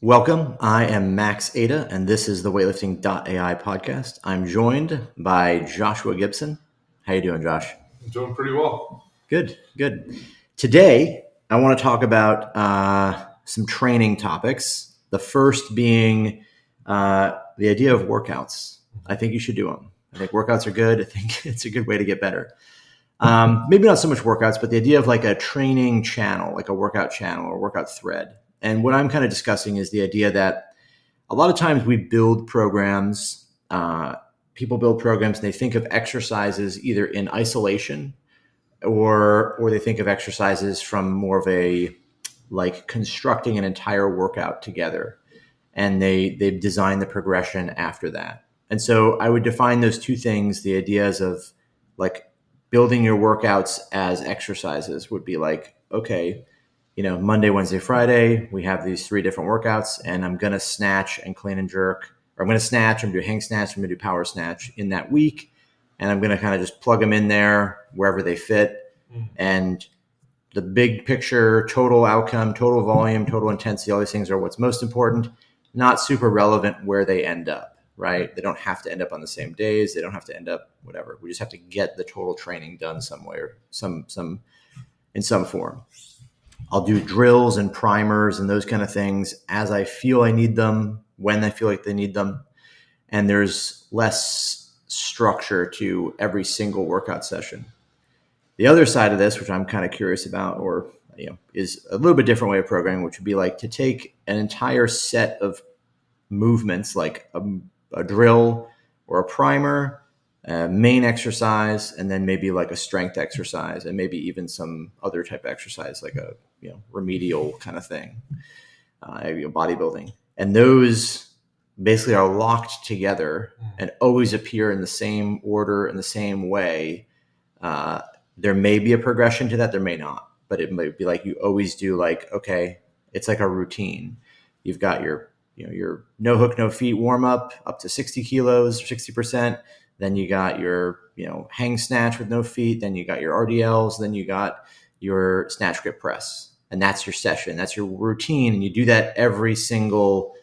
Welcome. I am Max Ada, and this is the Weightlifting.ai Podcast. I'm joined by Joshua Gibson. How you doing, Josh? I'm doing pretty well. Good. Today, I want to talk about some training topics. The first being the idea of workouts. I think you should do them. I think workouts are good. I think it's a good way to get better. Maybe not so much workouts, but the idea of like a training channel, like a workout channel or workout thread. And what I'm kind of discussing is the idea that a lot of times we build programs, people build programs and they think of exercises either in isolation or they think of exercises from more of a like constructing an entire workout together. And they design the progression after that. And so I would define those two things, the ideas of like building your workouts as exercises would be like, okay, Monday, Wednesday, Friday, we have these 3 different workouts and I'm going to snatch and clean and jerk, or I'm going to snatch, I'm going to do hang snatch, I'm going to do power snatch in that week. And I'm going to kind of just plug them in there wherever they fit. And the big picture, total outcome, total volume, total intensity, all these things are what's most important, not super relevant where they end up, right? They don't have to end up on the same days. They don't have to end up whatever. We just have to get the total training done somewhere, in some form. I'll do drills and primers and those kind of things as I feel I need them, when I feel like they need them. And there's less structure to every single workout session. The other side of this, which I'm kind of curious about, or is a little bit different way of programming, which would be like to take an entire set of movements, like a drill or a primer, main exercise, and then maybe like a strength exercise, and maybe even some other type of exercise, like a remedial kind of thing, bodybuilding. And those basically are locked together and always appear in the same order, in the same way. There may be a progression to that, there may not, but it might be like you always do, like, okay, it's like a routine. You've got your no hook, no feet warm up to 60 kilos, 60%. Then you got your, hang snatch with no feet. Then you got your RDLs. Then you got your snatch grip press. And that's your session. That's your routine. And you do that every single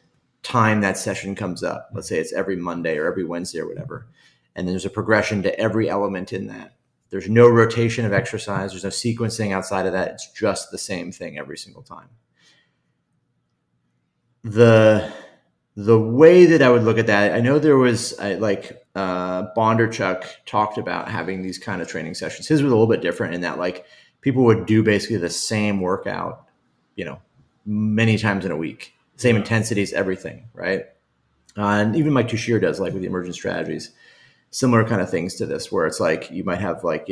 time that session comes up. Let's say it's every Monday or every Wednesday or whatever. And then there's a progression to every element in that. There's no rotation of exercise. There's no sequencing outside of that. It's just the same thing every single time. The way that I would look at that, I know there was Bondarchuk talked about having these kind of training sessions. His was a little bit different in that like people would do basically the same workout, many times in a week, same intensities, everything, right? And even Mike Tushir does, like with the emergent strategies, similar kind of things to this, where it's like you might have like,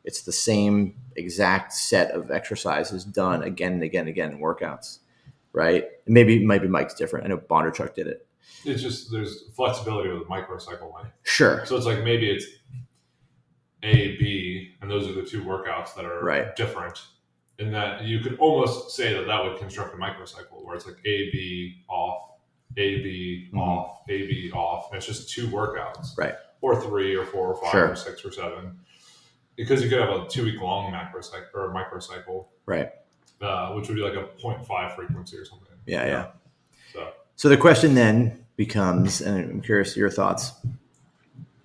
it's the same exact set of exercises done again and again and again in workouts, right? Maybe Mike's different. I know Bondarchuk did it. It's just there's flexibility with microcycle length. Sure. So it's like maybe it's A, B, and those are the 2 workouts that are different. And that you could almost say that would construct a microcycle where it's like A, B, off, A, B, off, A, B, off. And it's just 2 workouts. Right. Or 3 or 4 or 5 or 6 or 7. Because you could have a 2-week-long macrocycle or microcycle. Right. Which would be like a 0.5 frequency or something. Yeah. So the question then becomes, and I'm curious your thoughts,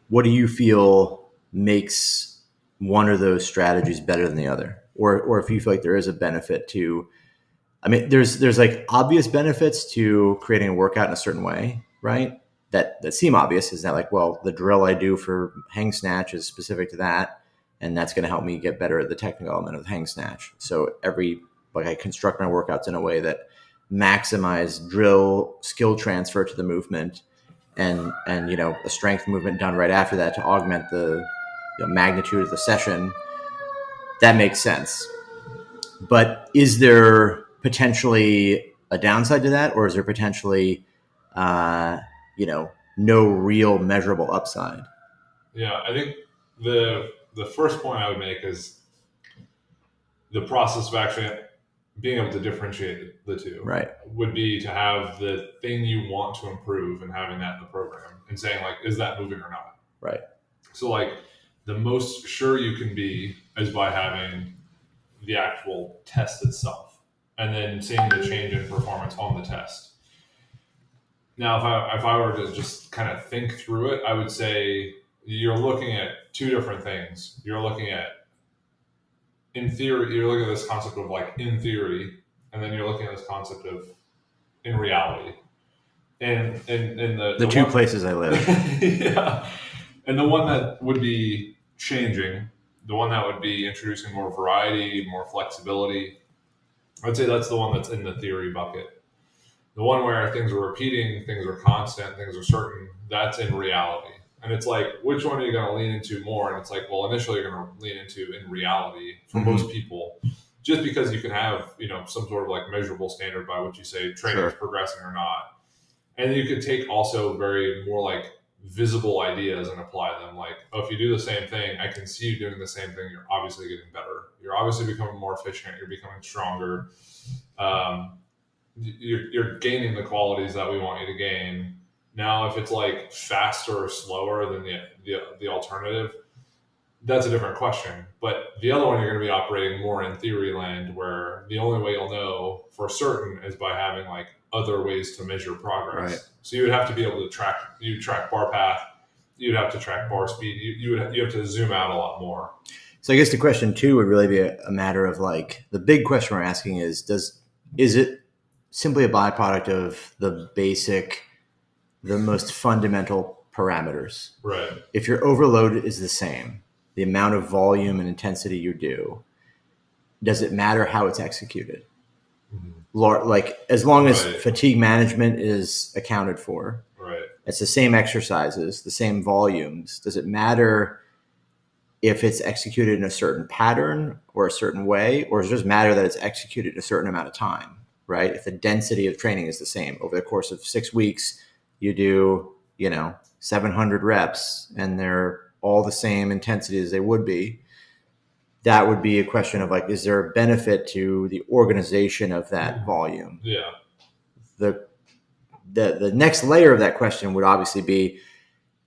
what do you feel makes one of those strategies better than the other? Or if you feel like there is a benefit to, there's like obvious benefits to creating a workout in a certain way, right? That seem obvious. Is that like, well, the drill I do for hang snatch is specific to that, and that's going to help me get better at the technical element of hang snatch. So I construct my workouts in a way that maximize drill skill transfer to the movement and a strength movement done right after that to augment the magnitude of the session. That makes sense. But is there potentially a downside to that, or is there potentially no real measurable upside? Yeah, I think the first point I would make is the process of actually being able to differentiate the 2 would be to have the thing you want to improve and having that in the program and saying like, is that moving or not? Right. So like the most sure you can be is by having the actual test itself and then seeing the change in performance on the test. Now, if I were to just kind of think through it, I would say you're looking at two different things. You're looking at, in theory, you're looking at this concept of like in theory, and then you're looking at this concept of in reality. And the two one, places I live. yeah. And the one that would be changing, the one that would be introducing more variety, more flexibility, I'd say that's the one that's in the theory bucket. The one where things are repeating, things are constant, things are certain, that's in reality. And it's like, which one are you going to lean into more? And it's like, well, initially you're going to lean into in reality for most people, just because you can have, some sort of like measurable standard by which you say training is progressing or not. And you could take also very more like visible ideas and apply them. Like, oh, if you do the same thing, I can see you doing the same thing. You're obviously getting better. You're obviously becoming more efficient. You're becoming stronger. You're gaining the qualities that we want you to gain. Now, if it's like faster or slower than the alternative, that's a different question. But the other one, you're going to be operating more in theory land, where the only way you'll know for certain is by having like other ways to measure progress. Right. So you would have to be able to track bar path. You'd have to track bar speed. You have to zoom out a lot more. So I guess the question too would really be a matter of like, the big question we're asking is it simply a byproduct of the most fundamental parameters? Right. If your overload is the same, the amount of volume and intensity you do, does it matter how it's executed? Like, as long as fatigue management is accounted for, it's the same exercises, the same volumes. Does it matter if it's executed in a certain pattern or a certain way, or does it just matter that it's executed a certain amount of time, right? If the density of training is the same over the course of 6 weeks, you do, 700 reps and they're all the same intensity as they would be. That would be a question of like, is there a benefit to the organization of that volume? Yeah. The next layer of that question would obviously be,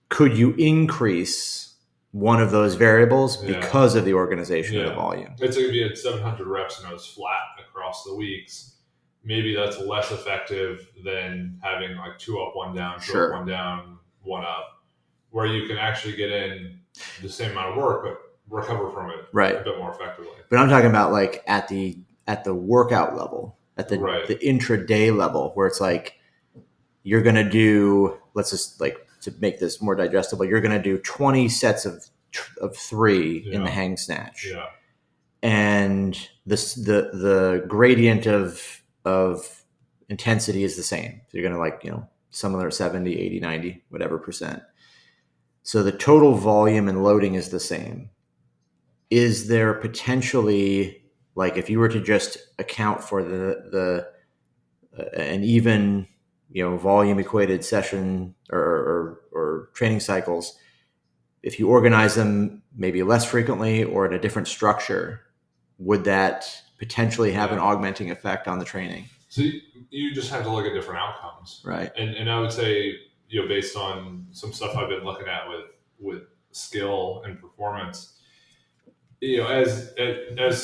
could you increase one of those variables because of the organization of the volume? Let's say if you had 700 reps and it was flat across the weeks, maybe that's less effective than having like 2 up, 1 down, 2 up, 1 down, 1 up, where you can actually get in the same amount of work, but recover from it a bit more effectively. But I'm talking about like at the workout level, at the intraday level, where it's like, you're going to do, let's just like, to make this more digestible, you're going to do 20 sets of 3 in the hang snatch. Yeah. And the gradient of intensity is the same. So you're going to like, some of them are 70, 80, 90, whatever percent. So the total volume and loading is the same. Is there potentially, like, if you were to just account for an even, volume equated session or training cycles, if you organize them maybe less frequently or in a different structure, would that potentially have an augmenting effect on the training? So you just have to look at different outcomes. Right. And I would say, based on some stuff I've been looking at with skill and performance, as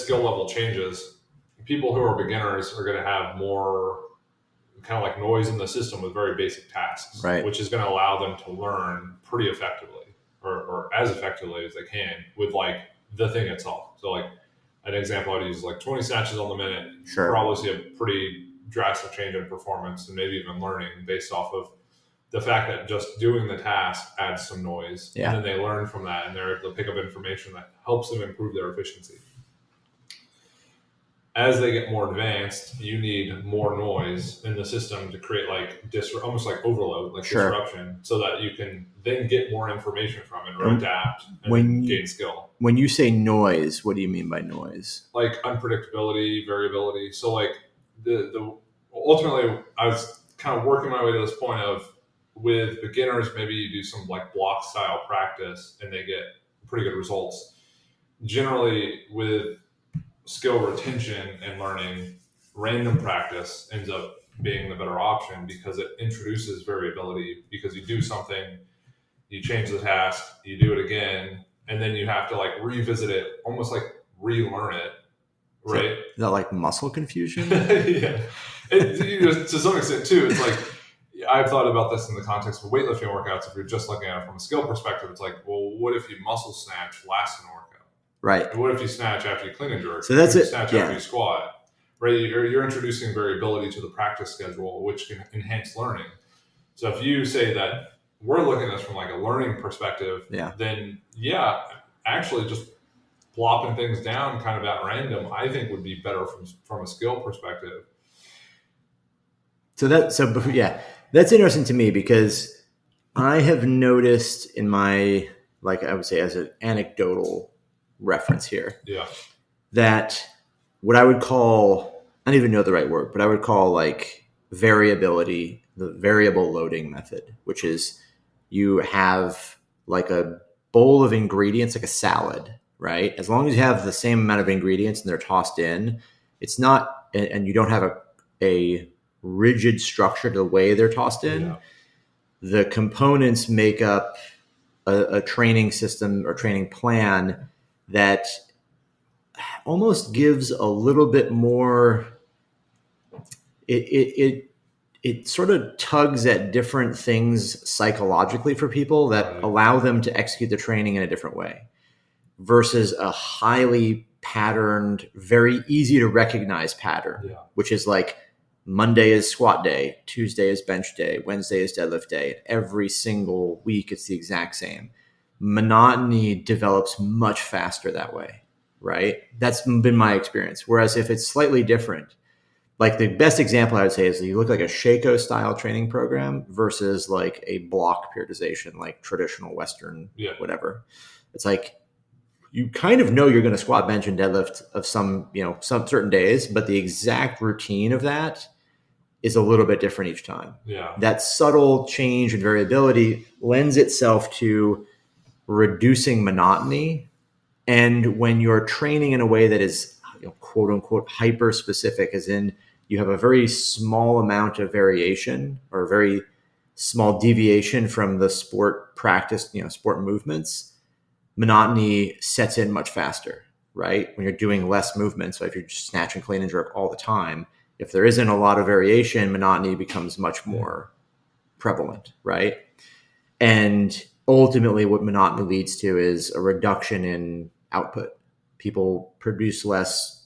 skill level changes, people who are beginners are going to have more kind of like noise in the system with very basic tasks, which is going to allow them to learn pretty effectively or as effectively as they can with like the thing itself. So like an example I'd use is like 20 snatches on the minute. Sure. Probably see a pretty drastic change in performance and maybe even learning based off of the fact that just doing the task adds some noise. Yeah. And then they learn from that and they're able to pick up information that helps them improve their efficiency. As they get more advanced, you need more noise in the system to create like almost like overload, like disruption, so that you can then get more information from it or adapt and gain skill. When you say noise, what do you mean by noise? Like unpredictability, variability. So like ultimately, I was kind of working my way to this point of, with beginners, maybe you do some like block style practice and they get pretty good results. Generally, with skill retention and learning, random practice ends up being the better option because it introduces variability, because you do something, you change the task, you do it again, and then you have to like revisit it, almost like relearn it, right? Is that like muscle confusion? Yeah. To some extent too, it's like I've thought about this in the context of weightlifting workouts. If you're just looking at it from a skill perspective, it's like, well, what if you muscle snatch last in a workout? Right. And what if you snatch after you clean and jerk? So that's it. Snatch after you squat. Right. You're introducing variability to the practice schedule, which can enhance learning. So if you say that we're looking at this from like a learning perspective, then actually just plopping things down kind of at random, I think would be better from a skill perspective. That's interesting to me because I have noticed in my, like I would say as an anecdotal reference here, that what I would call, I don't even know the right word, but I would call like variability, the variable loading method, which is you have like a bowl of ingredients, like a salad, right? As long as you have the same amount of ingredients and they're tossed in, it's not, and you don't have a rigid structure to the way they're tossed in, the components make up a training system or training plan that almost gives a little bit more, it sort of tugs at different things psychologically for people that allow them to execute the training in a different way versus a highly patterned, very easy to recognize pattern, which is like Monday is squat day, Tuesday is bench day, Wednesday is deadlift day. Every single week, it's the exact same. Monotony develops much faster that way, right? That's been my experience. Whereas if it's slightly different, like the best example I would say is you look like a Shaco style training program versus like a block periodization, like traditional Western, whatever. It's like, you kind of know you're going to squat, bench, and deadlift of some certain days, but the exact routine of that is a little bit different each time. That subtle change and variability lends itself to reducing monotony. And when you're training in a way that is, quote unquote, hyper specific, as in you have a very small amount of variation or a very small deviation from the sport practice, sport movements, monotony sets in much faster, right? When you're doing less movement. So if you're just snatch and clean and jerk all the time, if there isn't a lot of variation, monotony becomes much more prevalent, right? And ultimately what monotony leads to is a reduction in output. People produce less,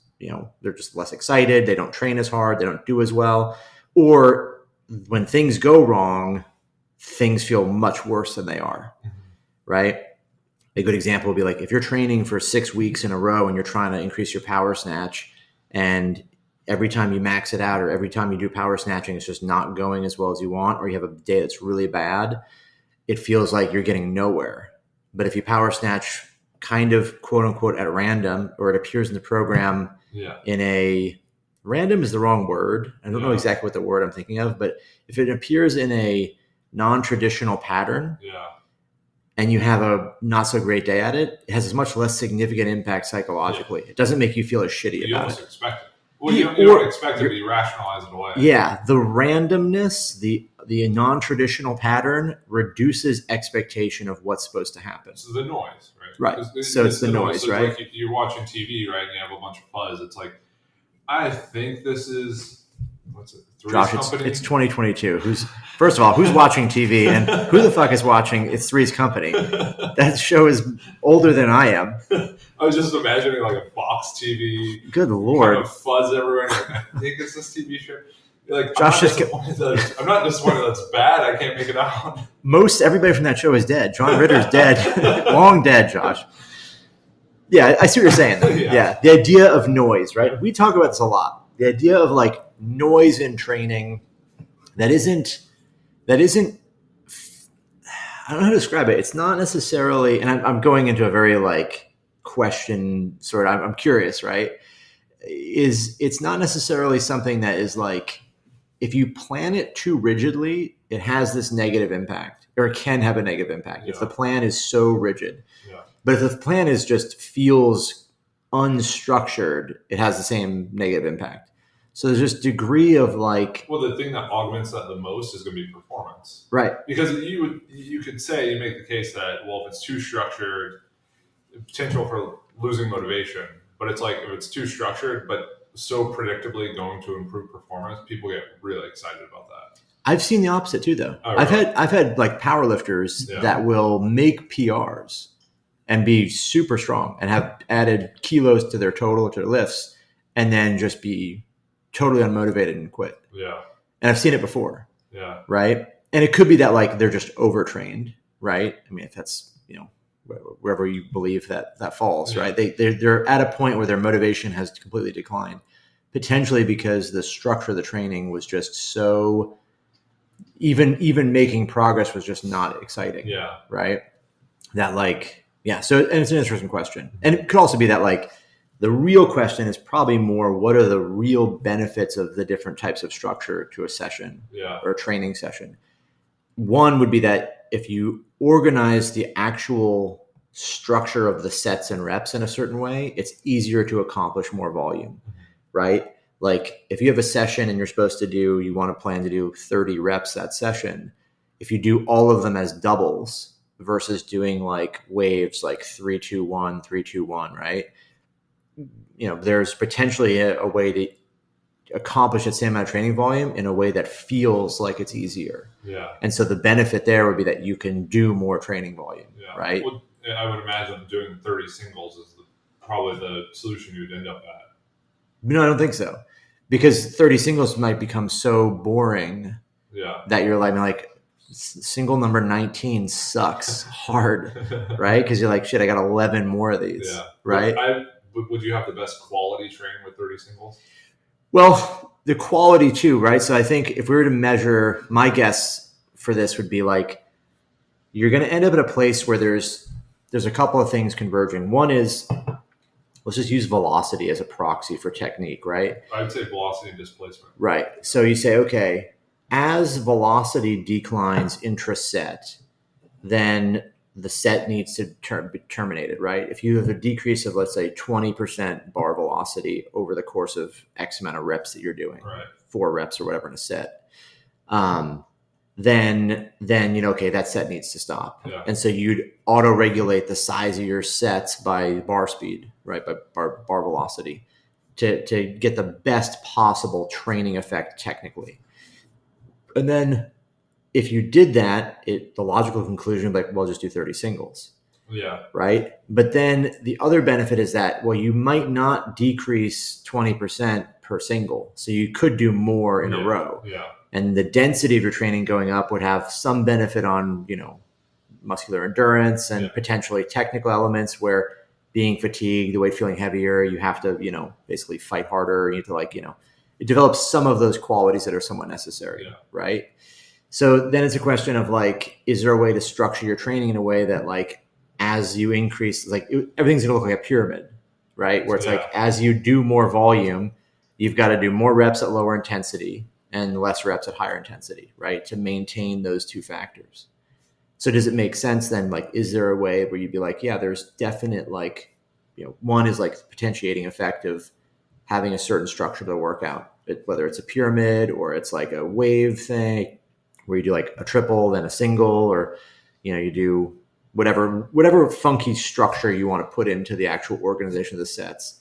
they're just less excited. They don't train as hard. They don't do as well. Or when things go wrong, things feel much worse than they are, right? A good example would be like if you're training for 6 weeks in a row and you're trying to increase your power snatch, and every time you max it out or every time you do power snatching, it's just not going as well as you want, or you have a day that's really bad, it feels like you're getting nowhere. But if you power snatch kind of quote unquote at random, or it appears in the program in a, random is the wrong word. I don't know exactly what the word I'm thinking of, but if it appears in a non-traditional pattern, and you have a not so great day at it, it has a much less significant impact psychologically. It doesn't make you feel as shitty about it. You almost expect it. Well, you don't expect it to be rationalized away. Yeah, the randomness, the non-traditional pattern reduces expectation of what's supposed to happen. So the noise, right? So it's the noise, so right? It's like you're watching TV, right, and you have a bunch of fuzz. It's like, I think this is, what's it? Josh, it's 2022. First of all, who's watching TV, and who the fuck is watching It's Three's Company? That show is older than I am. I was just imagining like a box TV. Good Lord. Kind of fuzz everywhere. I think it's this TV show. You're like, Josh, I'm not disappointed that's bad. I can't make it out. Everybody from that show is dead. John Ritter's dead. Long dead, Josh. Yeah, I see what you're saying. Yeah. The idea of noise, right? We talk about this a lot. The idea of like noise in training that isn't, I don't know how to describe it. It's not necessarily, and I'm going into a very like question sort of, I'm curious, right? It's not necessarily something that is like, if you plan it too rigidly, it has this negative impact, or it can have a negative impact if the plan is so rigid. But if the plan is just feels unstructured, it has the same negative impact. So there's this degree of like... Well, the thing that augments that the most is going to be performance. Right. Because you could say, you make the case that, well, if it's too structured, potential for losing motivation. But it's like, if it's too structured, but so predictably going to improve performance, people get really excited about that. I've seen the opposite too, though. Oh, really? I've had like powerlifters that will make PRs and be super strong and have added kilos to their total, to their lifts, and then just be totally unmotivated and quit. Yeah. And I've seen it before. Yeah. Right. And it could be that like they're just overtrained. Right. I mean, if that's, wherever you believe that falls, right. They're at a point where their motivation has completely declined, potentially because the structure of the training was just so even making progress was just not exciting. Yeah. Right. That like, so, and it's an interesting question. And it could also be that like the real question is probably more, what are the real benefits of the different types of structure to a session or a training session? One would be that if you organize the actual structure of the sets and reps in a certain way, it's easier to accomplish more volume, right? Like if you have a session and you want to plan to do 30 reps that session, if you do all of them as doubles versus doing like waves, like 3-2-1, 3-2-1, right? There's potentially a way to accomplish that same amount of training volume in a way that feels like it's easier. Yeah. And so the benefit there would be that you can do more training volume, right? Well, I would imagine doing 30 singles is probably the solution you'd end up at. No, I don't think so. Because 30 singles might become so boring that you're like single number 19 sucks hard, right? Because you're like, shit, I got 11 more of these, right? Would you have the best quality training with 30 singles? Well, the quality too, right? So I think if we were to measure, my guess for this would be like, you're going to end up at a place where there's a couple of things converging. One is, let's just use velocity as a proxy for technique, right? I would say velocity and displacement. Right. So you say, okay, as velocity declines intraset, then the set needs to be terminated, right? If you have a decrease of, let's say, 20% bar velocity over the course of X amount of reps that you're doing, 4 reps or whatever in a set, then okay, that set needs to stop. Yeah. And so you'd auto-regulate the size of your sets by bar speed, right? By bar velocity to get the best possible training effect technically. And then if you did that, the logical conclusion would be like, well, just do 30 singles. Yeah. Right. But then the other benefit is that, well, you might not decrease 20% per single. So you could do more in a row. Yeah. And the density of your training going up would have some benefit on, muscular endurance and potentially technical elements where being fatigued, the weight feeling heavier, you have to, basically fight harder. You need to it develops some of those qualities that are somewhat necessary. Yeah. Right. So then it's a question of like, is there a way to structure your training in a way that like, as you increase, everything's going to look like a pyramid, right? Where it's like, as you do more volume, you've got to do more reps at lower intensity and less reps at higher intensity, right? To maintain those two factors. So does it make sense then? Like, is there a way where you'd be like, yeah, there's definite one is like potentiating effect of having a certain structure to the workout, whether it's a pyramid or it's like a wave thing, where you do like a triple, then a single, or, you do whatever funky structure you want to put into the actual organization of the sets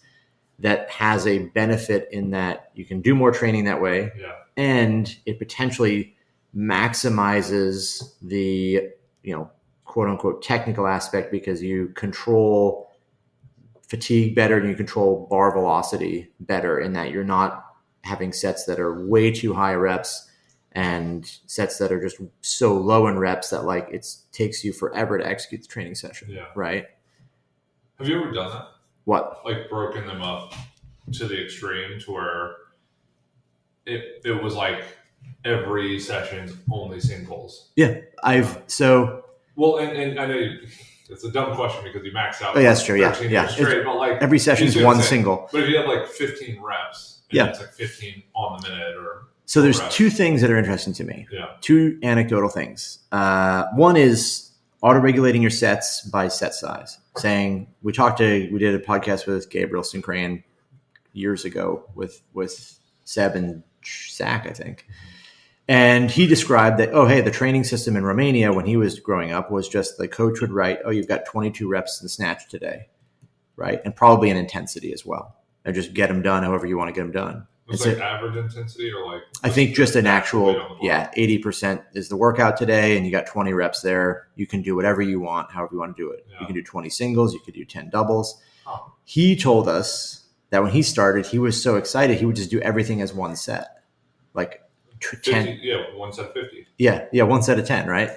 that has a benefit in that you can do more training that way. Yeah. And it potentially maximizes the, quote unquote technical aspect because you control fatigue better and you control bar velocity better in that you're not having sets that are way too high reps and sets that are just so low in reps that like it takes you forever to execute the training session. Yeah. Right. Have you ever done that? What? Like broken them up to the extreme to where it was like every session's only singles. Yeah. Well, and I know it's a dumb question because you max out. Oh, yeah, that's true. Yeah. Straight, but like every session's one single. But if you have like 15 reps, and it's like 15 on the minute or. So there's two things that are interesting to me. Yeah. Two anecdotal things. One is auto-regulating your sets by set size. Saying we did a podcast with Gabriel Sincran years ago with Seb and Zach, I think. And he described that, the training system in Romania when he was growing up was just the coach would write, you've got 22 reps in snatch today, right? And probably an intensity as well. And just get them done however you want to get them done. It's like average intensity or like? I think just an actual, 80% is the workout today, and you got 20 reps there. You can do whatever you want, however you want to do it. You can do 20 singles, you could do 10 doubles. Oh. He told us that when he started, he was so excited, he would just do everything as one set. Like 10. One set of 50. Yeah, one set of 10, right?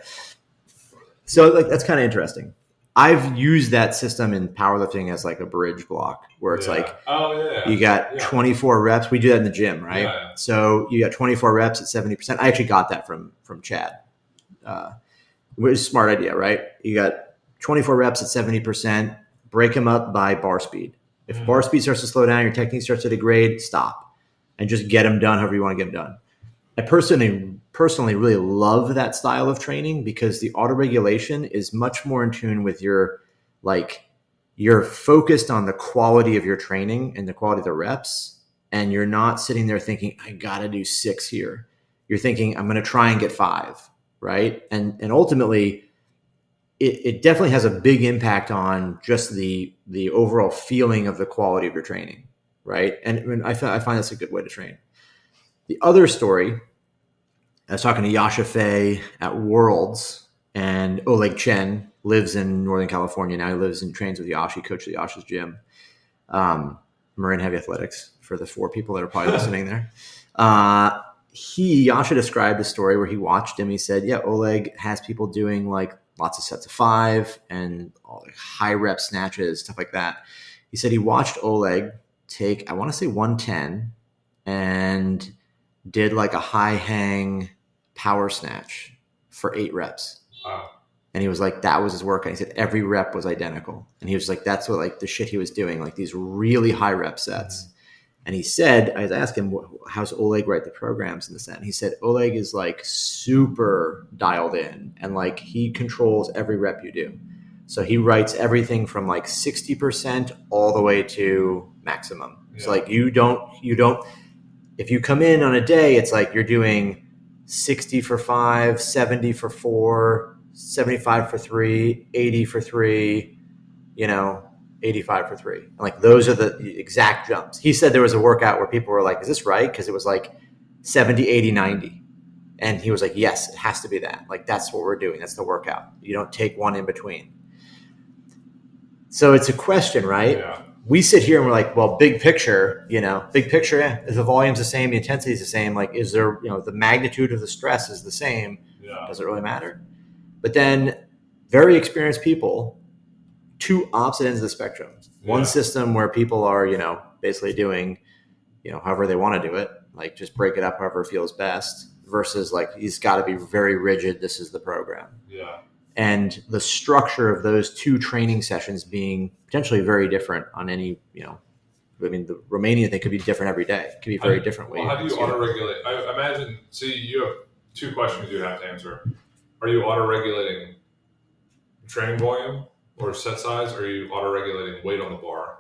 So like that's kind of interesting. I've used that system in powerlifting as like a bridge block where it's you got 24 reps. We do that in the gym, right? Yeah. So you got 24 reps at 70%. I actually got that from Chad. It was a smart idea, right? You got 24 reps at 70%, break them up by bar speed. If bar speed starts to slow down, your technique starts to degrade, stop and just get them done however you want to get them done. I personally really love that style of training because the autoregulation is much more in tune with you're focused on the quality of your training and the quality of the reps. And you're not sitting there thinking, I got to do 6 here. You're thinking, I'm going to try and get 5. Right. And ultimately it definitely has a big impact on just the overall feeling of the quality of your training. Right. And I find that's a good way to train. The other story, I was talking to Yasha Fei at Worlds, and Oleg Chen lives in Northern California now. He lives and trains with Yasha, coaches at Yasha's gym, Marin Heavy Athletics, for the 4 people that are probably listening there. Yasha described a story where he watched him. He said, yeah, Oleg has people doing like lots of sets of 5 and high rep snatches, stuff like that. He said he watched Oleg take, I want to say 110 and did like a high hang power snatch for 8 reps. Wow. And he was like, that was his workout. He said every rep was identical. And he was like, that's what like the shit he was doing, like these really high rep sets. And he said, I was asking him, how's Oleg write the programs in the set? And he said, Oleg is like super dialed in and like he controls every rep you do. So he writes everything from like 60% all the way to maximum. Yeah. So like you don't, if you come in on a day, it's like you're doing 60 for 5, 70 for 4, 75 for 3, 80 for 3, 85 for 3. And like those are the exact jumps. He said there was a workout where people were like, is this right? Because it was like 70, 80, 90. And he was like, yes, it has to be that. Like that's what we're doing. That's the workout. You don't take one in between. So it's a question, right? Yeah. We sit here and we're like, well, big picture, if the volume's the same, the intensity is the same, like, is there, the magnitude of the stress is the same. Yeah. Does it really matter? But then very experienced people, 2 opposite ends of the spectrum. One system where people are, basically doing, however they want to do it, like just break it up however feels best, versus like, he's got to be very rigid. This is the program. Yeah. And the structure of those 2 training sessions being potentially very different on any, the Romanian thing could be different every day. It could be very different ways. Well, how do you auto-regulate? I imagine, you have 2 questions you have to answer. Are you auto-regulating training volume or set size? Or are you auto-regulating weight on the bar?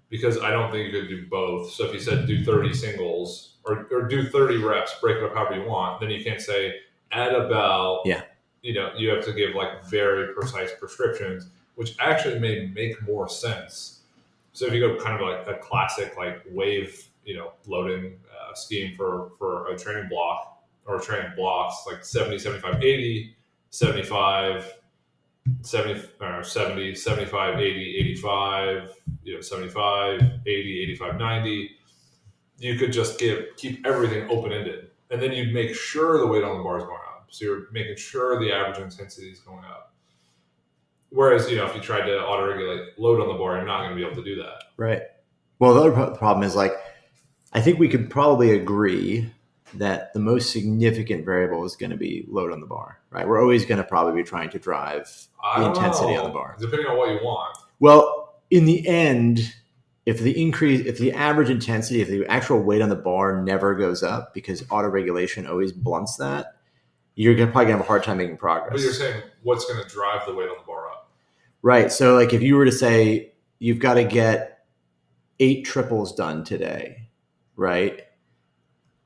Because I don't think you could do both. So if you said do 30 singles or do 30 reps, break it up however you want, then you can't say at about... Yeah. You have to give like very precise prescriptions, which actually may make more sense. So if you go kind of like a classic like wave, loading scheme for a training block or training blocks, like 70, 75, 80, 75, 70, 75, 80, 85, 75, 80, 85, 90. You could just keep everything open-ended. And then you'd make sure the weight on the bar is going up. So you're making sure the average intensity is going up. Whereas, if you tried to auto-regulate load on the bar, you're not going to be able to do that. Right. Well, the other problem is like, I think we could probably agree that the most significant variable is going to be load on the bar, right? We're always going to probably be trying to drive the intensity on the bar. Depending on what you want. Well, in the end, if the average intensity, if the actual weight on the bar never goes up because auto-regulation always blunts that, you're probably going to have a hard time making progress. But you're saying what's going to drive the weight on the bar up? Right. So like if you were to say you've got to get 8 triples done today, right?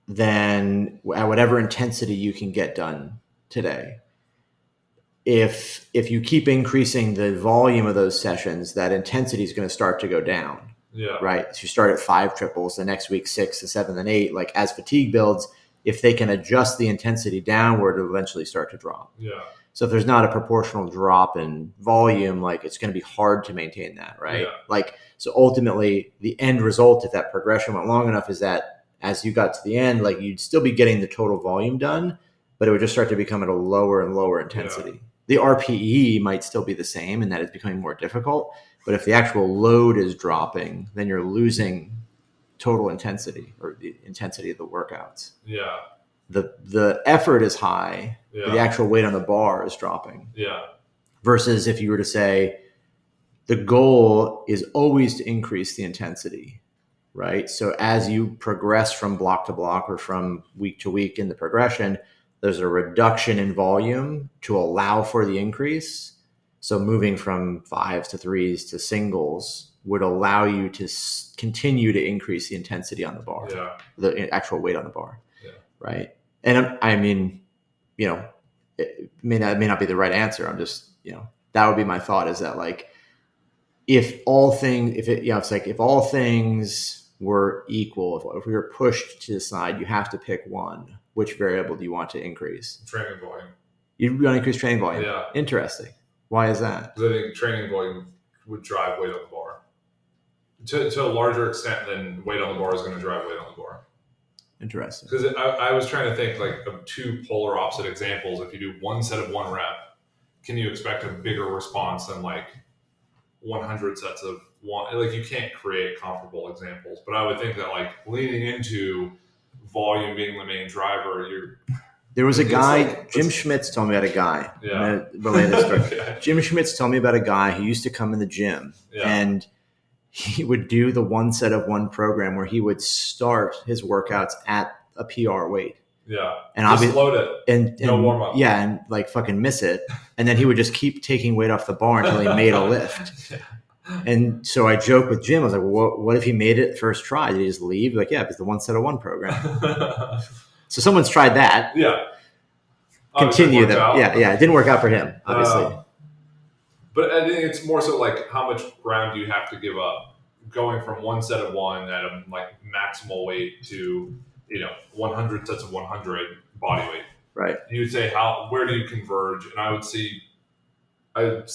Then at whatever intensity you can get done today, if you keep increasing the volume of those sessions, that intensity is going to start to go down. Yeah. Right. So you start at 5 triples, the next week 6 to 7 and 8. Like as fatigue builds, if they can adjust the intensity downward, it'll eventually start to drop. Yeah. So if there's not a proportional drop in volume, like it's going to be hard to maintain that, right? Yeah. Like, so ultimately the end result, if that progression went long enough, is that as you got to the end, like you'd still be getting the total volume done, but it would just start to become at a lower and lower intensity. Yeah. The RPE might still be the same in that it's becoming more difficult, but if the actual load is dropping, then you're losing total intensity or the intensity of the workouts. Yeah. The effort is high, but the actual weight on the bar is dropping. Yeah. Versus if you were to say the goal is always to increase the intensity, right? So as you progress from block to block or from week to week in the progression, there's a reduction in volume to allow for the increase. So moving from 5s to 3s to singles would allow you to continue to increase the intensity on the bar, the actual weight on the bar, right? And I mean, it may not be the right answer. I'm just, that would be my thought, is that like, if all things were equal, if we were pushed to the side, you have to pick one. Which variable do you want to increase? Training volume. You want to increase training volume? Yeah. Interesting. Why is that? Because I think training volume would drive weight on the bar to a larger extent than weight on the bar is going to drive weight on the bar. Interesting. Because I was trying to think like of two polar opposite examples. If you do one set of 1 rep, can you expect a bigger response than like 100 sets of 1? Like you can't create comparable examples, but I would think that like leaning into volume being the main driver, there was a guy, Jim Schmitz told me about a guy. Yeah. Okay. Jim Schmitz told me about a guy who used to come in the gym and he would do the 1 set of 1 program where he would start his workouts at a PR weight. Yeah. And just load it. And no warm up. Yeah. And like fucking miss it. And then he would just keep taking weight off the bar until he made a lift. And so I joked with Jim. I was like, well, what if he made it first try? Did he just leave? Like, yeah, it's the 1 set of 1 program. So someone's tried that. Yeah. Continue that. Yeah. It didn't work out for him, obviously. But I think it's more so like how much ground do you have to give up going from 1 set of 1 at a like maximal weight to 100 sets of 100 body weight. Right. You'd say where do you converge? And I would say that's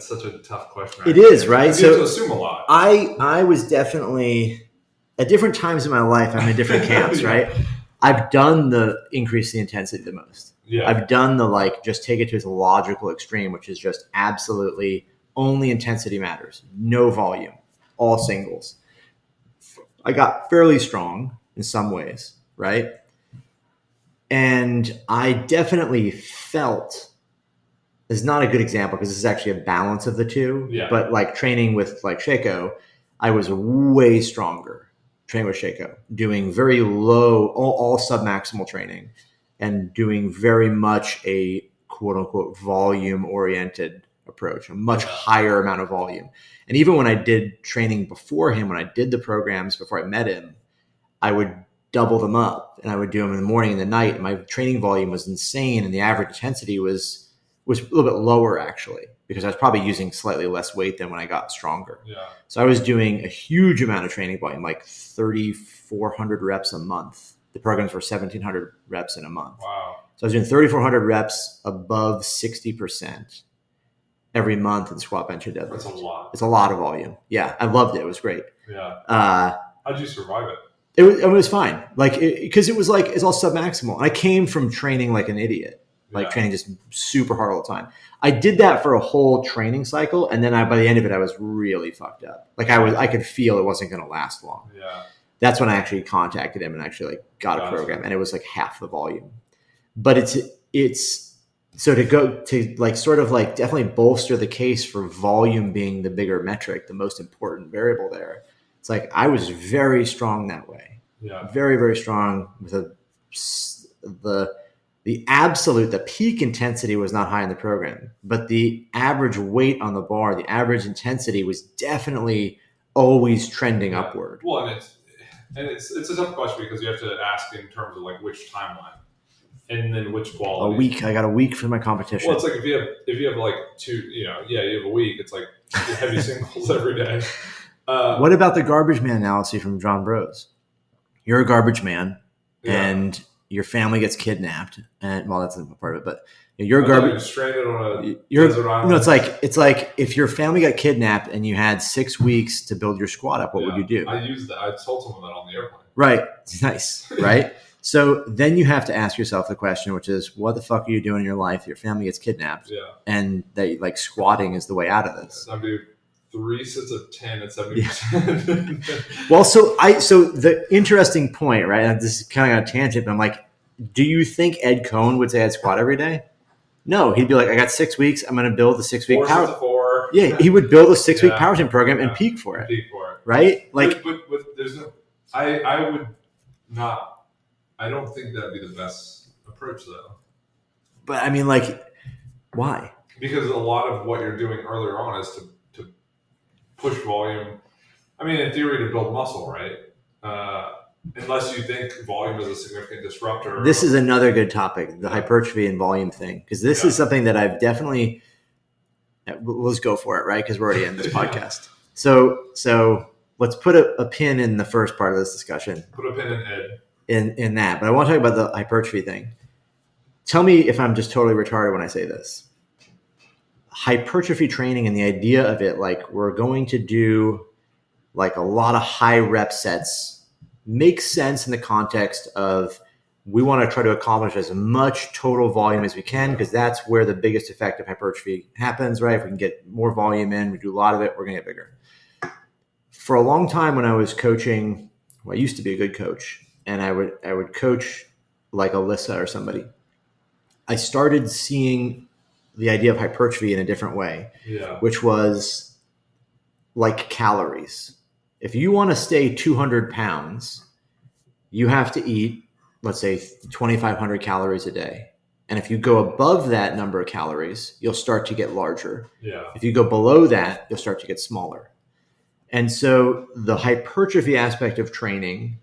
such a tough question. It is, right? So you have to assume a lot. I was definitely at different times in my life. I'm in different camps, right? I've done the increase the intensity the most. Yeah. I've done the like just take it to its logical extreme, which is just absolutely only intensity matters, no volume, all singles. I got fairly strong in some ways, right? And I definitely felt, it's not a good example because this is actually a balance of the two. Yeah. But like training with like Shaco, I was way stronger training with Shaco, doing very low, all submaximal training and doing very much a quote unquote volume oriented approach, a much higher amount of volume. And even when I did training before him, when I did the programs before I met him, I would double them up and I would do them in the morning and the night. And my training volume was insane. And the average intensity was a little bit lower actually, because I was probably using slightly less weight than when I got stronger. Yeah. So I was doing a huge amount of training volume, like 3,400 reps a month. The programs were 1,700 reps in a month. Wow. So I was doing 3,400 reps above 60% every month in squat, bench, and deadlift. That's a lot. It's a lot of volume. Yeah, I loved it. It was great. Yeah. How did you survive it? It was fine. Like, because it was like, it's all submaximal. And I came from training like an idiot, like training just super hard all the time. I did that for a whole training cycle. And then by the end of it, I was really fucked up. Like I could feel it wasn't going to last long. Yeah. That's when I actually contacted him and actually like got a program, and it was like half the volume. But it's so to go to like sort of like definitely bolster the case for volume being the bigger metric, the most important variable there. It's like I was very strong that way. Yeah. Very, very strong with the peak intensity was not high in the program, but the average weight on the bar, the average intensity was definitely always trending upward. Well, and it's a tough question because you have to ask in terms of like which timeline and then which quality. A week. I got a week for my competition. Well, it's like if you have like two, you have a week. It's like heavy singles every day. What about the garbage man analogy from John Bros? You're a garbage man, and your family gets kidnapped, and well, that's a part of it. But you're a garbage stranded on a desert island. No, it's like if your family got kidnapped and you had 6 weeks to build your squat up, what would you do? I used that. I told someone that on the airplane. Right, nice, right? So then you have to ask yourself the question, which is, what the fuck are you doing in your life? Your family gets kidnapped, and that like squatting is the way out of this. I do 3 sets of 10 at 70%. Yeah. Well, so the interesting point, right? And this is kind of on a tangent, but I'm like, do you think Ed Cohn would say I'd squat every day? No, he'd be like, I got 6 weeks. I'm going to build the 6 week power. 4. Yeah, he would build a 6 week power gym program and peak for it. Right? Like, but there's no. I would not. I don't think that'd be the best approach, though. But I mean, like, why? Because a lot of what you're doing earlier on is to push volume. I mean, in theory, to build muscle, right? Unless you think volume is a significant disruptor. This is another good topic, the hypertrophy and volume thing, because this is something that I've definitely. Let's go for it, right? Because we're already in this podcast. So let's put a pin in the first part of this discussion. Put a pin in Ed. In that, but I want to talk about the hypertrophy thing. Tell me if I'm just totally retarded when I say this. Hypertrophy training and the idea of it, like we're going to do like a lot of high rep sets, makes sense in the context of we want to try to accomplish as much total volume as we can, because that's where the biggest effect of hypertrophy happens, right? If we can get more volume in, we do a lot of it, we're going to get bigger. For a long time when I was coaching, I used to be a good coach, and I would coach like Alyssa or somebody. I started seeing the idea of hypertrophy in a different way, which was like calories. If you want to stay 200 pounds, you have to eat, let's say, 2,500 calories a day. And if you go above that number of calories, you'll start to get larger. If you go below that, you'll start to get smaller. And so the hypertrophy aspect of training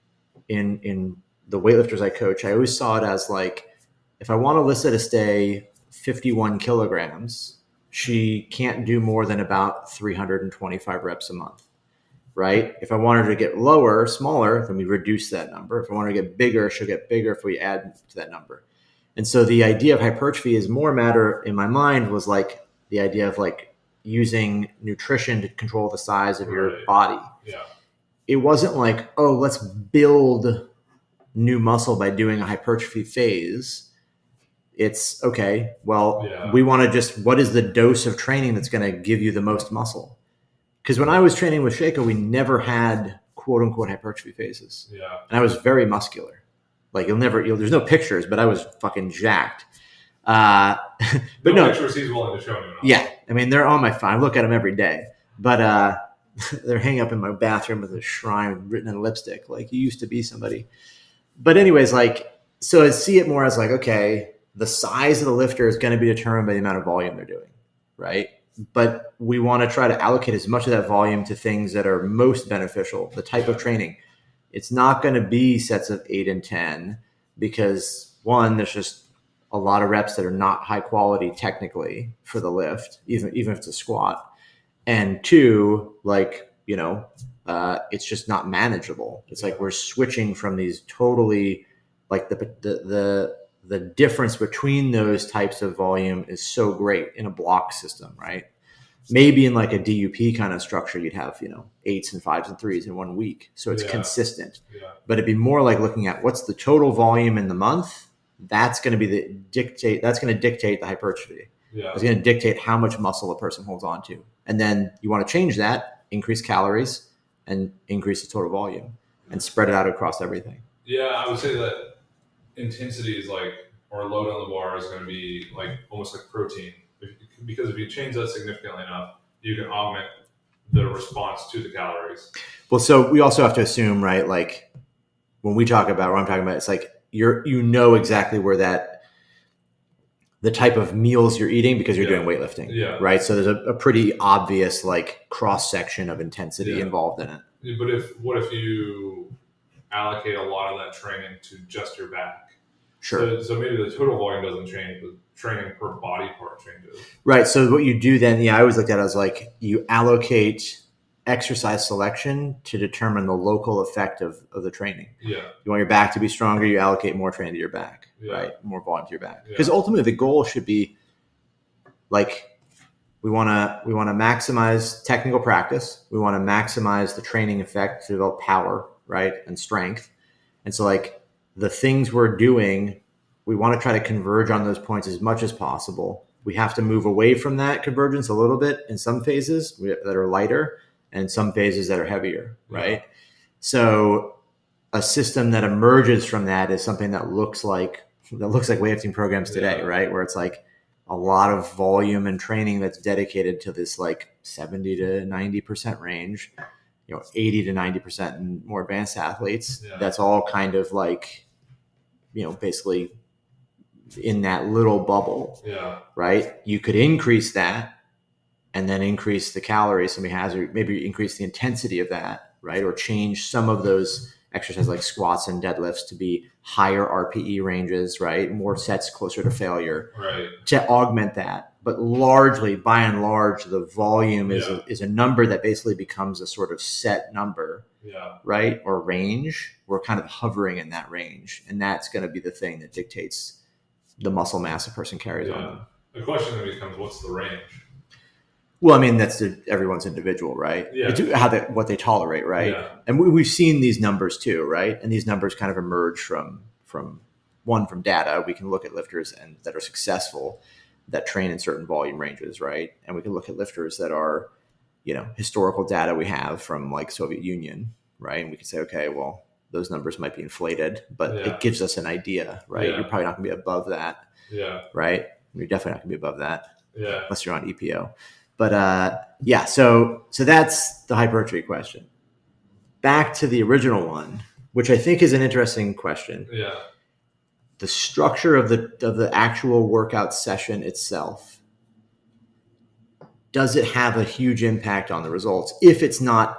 in the weightlifters I coach, I always saw it as like, if I want Alyssa to stay 51 kilograms, she can't do more than about 325 reps a month, right? If I want her to get lower, smaller, then we reduce that number. If I want her to get bigger, she'll get bigger if we add to that number. And so the idea of hypertrophy is more a matter in my mind was like the idea of like using nutrition to control the size of your body. It wasn't like, oh, let's build new muscle by doing a hypertrophy phase. It's okay, well, we want to just, what is the dose of training that's going to give you the most muscle? Because when I was training with Shaco, we never had quote unquote hypertrophy phases. And I was very muscular. Like there's no pictures, but I was fucking jacked. But no pictures he's willing to show me. Yeah. I mean, they're on my phone. I look at them every day, but, they're hanging up in my bathroom with a shrine written in lipstick. Like, you used to be somebody. But anyways, like, so I see it more as like, okay, the size of the lifter is going to be determined by the amount of volume they're doing, right? But we want to try to allocate as much of that volume to things that are most beneficial, the type of training. It's not going to be sets of 8 and 10 because, one, there's just a lot of reps that are not high quality technically for the lift, even if it's a squat. And 2, like, it's just not manageable. It's like we're switching from these totally, like the difference between those types of volume is so great in a block system, right? Maybe in like a DUP kind of structure, you'd have, 8s and 5s and 3s in 1 week. So it's consistent. But it'd be more like looking at what's the total volume in the month. That's going to be that's going to dictate the hypertrophy. It's going to dictate how much muscle a person holds on to. And then you want to change that, increase calories and increase the total volume and spread it out across everything. Yeah, I would say that intensity is like, or load on the bar is going to be like almost like protein. Because if you change that significantly enough, you can augment the response to the calories. Well, so we also have to assume, right? Like when we talk about what I'm talking about, it's like exactly where the type of meals you're eating because you're doing weightlifting, right? So there's a pretty obvious like cross section of intensity involved in it. But what if you allocate a lot of that training to just your back? Sure. So maybe the total volume doesn't change, but training per body part changes. Right. So what you do then, I always looked at it as like you allocate exercise selection to determine the local effect of the training. Yeah. You want your back to be stronger, you allocate more training to your back, right? More volume to your back. Because ultimately the goal should be like, we want to maximize technical practice. We want to maximize the training effect to develop power, right? And strength. And so like the things we're doing, we want to try to converge on those points as much as possible. We have to move away from that convergence a little bit in some phases that are lighter and some phases that are heavier, right? Yeah. So a system that emerges from that is something that looks like weightlifting programs today, right? Where it's like a lot of volume and training that's dedicated to this like 70 to 90% range, 80 to 90% in more advanced athletes. Yeah. That's all kind of like, basically in that little bubble, right? You could increase that and then increase the calories somebody has, or maybe increase the intensity of that, right? Or change some of those exercises like squats and deadlifts to be higher RPE ranges, right? More sets closer to failure, right? To augment that. But largely, by and large, the volume is a number that basically becomes a sort of set number, right? Or range. We're kind of hovering in that range. And that's going to be the thing that dictates the muscle mass a person carries on them. The question then becomes, what's the range? Well, I mean, that's everyone's individual, right? Yeah. It's what they tolerate, right? Yeah. And we've seen these numbers too, right? And these numbers kind of emerge from data. We can look at lifters that are successful, that train in certain volume ranges, right? And we can look at lifters that are, historical data we have from like Soviet Union, right? And we can say, okay, well, those numbers might be inflated, but it gives us an idea, right? Yeah. You're probably not going to be above that, right? You're definitely not going to be above that, unless you're on EPO. But so that's the hypertrophy question. Back to the original one, which I think is an interesting question. Yeah. The structure of the actual workout session itself, does it have a huge impact on the results if it's not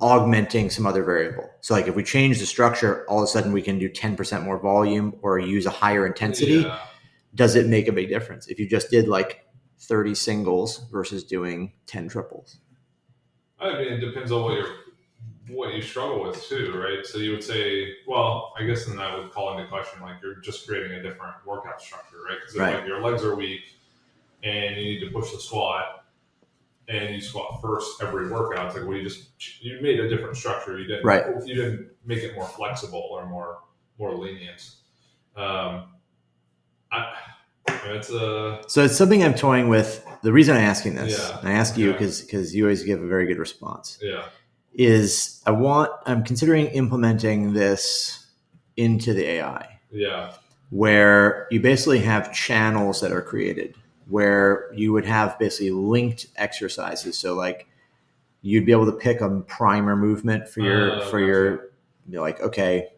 augmenting some other variable? So like if we change the structure, all of a sudden we can do 10% more volume or use a higher intensity. Yeah. Does it make a big difference if you just did like 30 singles versus doing 10 triples? I mean, it depends on what you struggle with too, right? So you would say, well, I guess then I would call into question, like you're just creating a different workout structure, right? Because if like your legs are weak and you need to push the squat and you squat first every workout, it's like, well, you made a different structure. You didn't make it more flexible or more lenient. So it's something I'm toying with. The reason I'm asking this, and I ask you because you always give a very good response, is I'm considering implementing this into the AI, where you basically have channels that are created, where you would have basically linked exercises. So like you'd be able to pick a primer movement for your like, okay,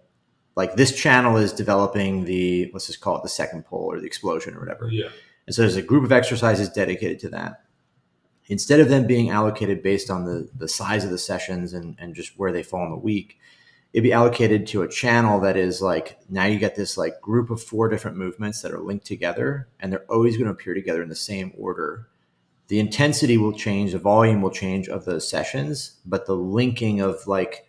like this channel is developing let's just call it the second pull or the explosion or whatever. Yeah. And so there's a group of exercises dedicated to that. Instead of them being allocated based on the size of the sessions and just where they fall in the week, it'd be allocated to a channel that is like, now you get this like group of 4 different movements that are linked together, and they're always going to appear together in the same order. The intensity will change, the volume will change of those sessions, but the linking of like,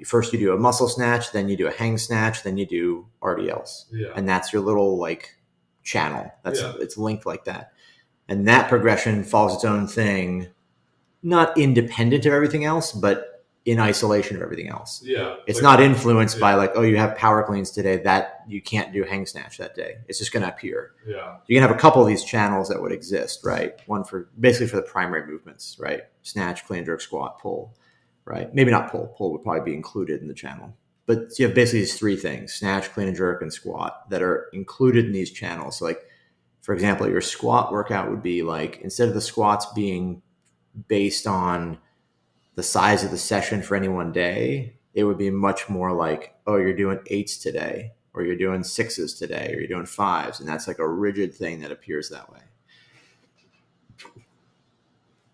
first you do a muscle snatch, then you do a hang snatch, then you do RDLs. Yeah. And that's your little like channel. It's linked like that. And that progression follows its own thing, not independent of everything else, but in isolation of everything else. Yeah. It's not influenced by like, oh, you have power cleans today, that you can't do hang snatch that day. It's just going to appear. Yeah. You can have a couple of these channels that would exist, right? One for the primary movements, right? Snatch, clean, jerk, squat, pull. Right? Maybe not pull. Pull would probably be included in the channel. But you have basically these 3 things, snatch, clean and jerk, and squat, that are included in these channels. So like, for example, your squat workout would be like, instead of the squats being based on the size of the session for any one day, it would be much more like, oh, you're doing 8s today, or you're doing 6s today, or you're doing 5s. And that's like a rigid thing that appears that way.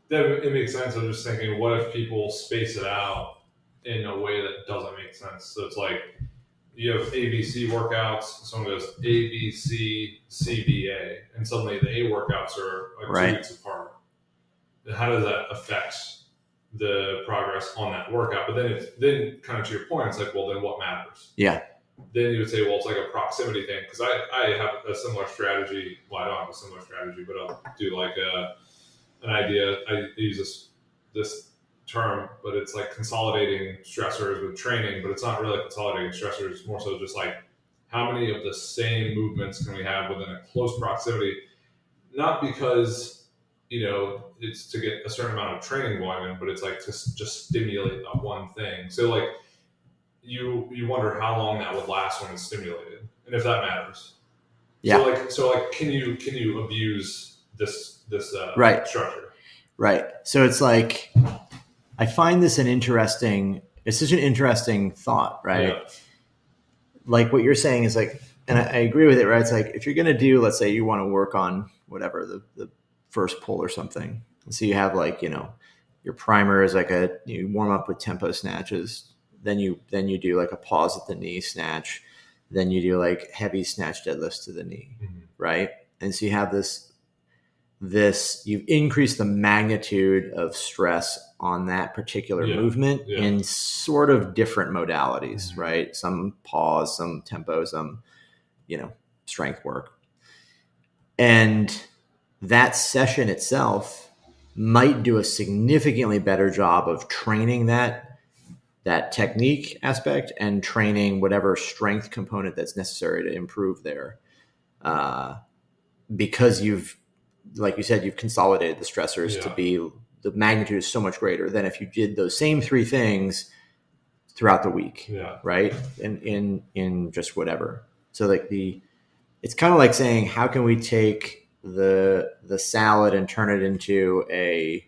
It makes sense. I'm just thinking, what if people space it out in a way that doesn't make sense? So it's like you have ABC workouts, someone goes ABC, CBA, and suddenly the A workouts are like 2 weeks apart. How does that affect the progress on that workout. But then kind of to your point, it's like, well, then what matters? Yeah. Then you would say, well, it's like a proximity thing. Because I have a similar strategy. Well, I don't have a similar strategy, but I'll do like an idea. I use this term, but it's like consolidating stressors with training, but it's not really consolidating stressors. It's more so just like how many of the same movements can we have within a close proximity? Not because, it's to get a certain amount of training volume, but it's like to just stimulate that one thing. So like you wonder how long that would last when it's stimulated, and if that matters. Yeah. So like can you abuse this right. structure? Right. So it's like, I find this it's such an interesting thought, right? Yeah. Like what you're saying is like, and I agree with it, right? It's like, if you're going to do, let's say you want to work on whatever, the first pull or something. So you have like, your primer is like you warm up with tempo snatches. Then you do like a pause at the knee snatch. Then you do like heavy snatch deadlifts to the knee, right? And so you have you've increased the magnitude of stress on that particular movement in sort of different modalities, right? Some pause, some tempo, some, strength work. And that session itself might do a significantly better job of training that technique aspect and training whatever strength component that's necessary to improve there. Because like you said, you've consolidated the stressors to be, the magnitude is so much greater than if you did those same three things throughout the week, right? In just whatever. So like it's kind of like saying, how can we take the salad and turn it into a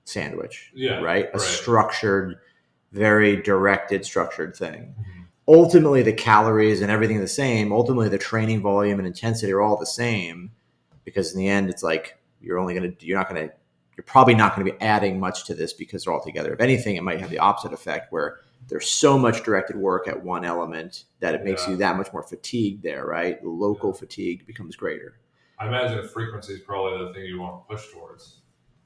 sandwich, right? A structured, very directed, structured thing. Ultimately, the calories and everything are the same. Ultimately, the training volume and intensity are all the same, because in the end, it's like you're probably not going to be adding much to this because they're all together. If anything, it might have the opposite effect, where there's so much directed work at one element that it makes you that much more fatigued there, right? The local fatigue becomes greater. I imagine frequency is probably the thing you want to push towards.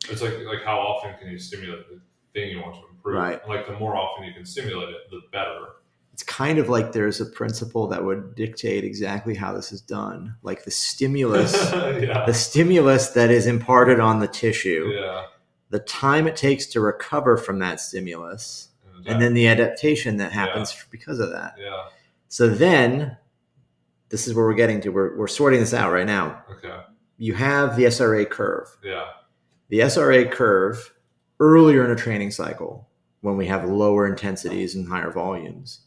It's like how often can you stimulate the thing you want to improve? Right. And like the more often you can stimulate it, the better. It's kind of like there's a principle that would dictate exactly how this is done. Like the stimulus, the stimulus that is imparted on the tissue, the time it takes to recover from that stimulus, and then the adaptation that happens because of that. Yeah. So then, this is where we're getting to. We're sorting this out right now. Okay. You have the SRA curve. Yeah. The SRA curve earlier in a training cycle, when we have lower intensities and higher volumes,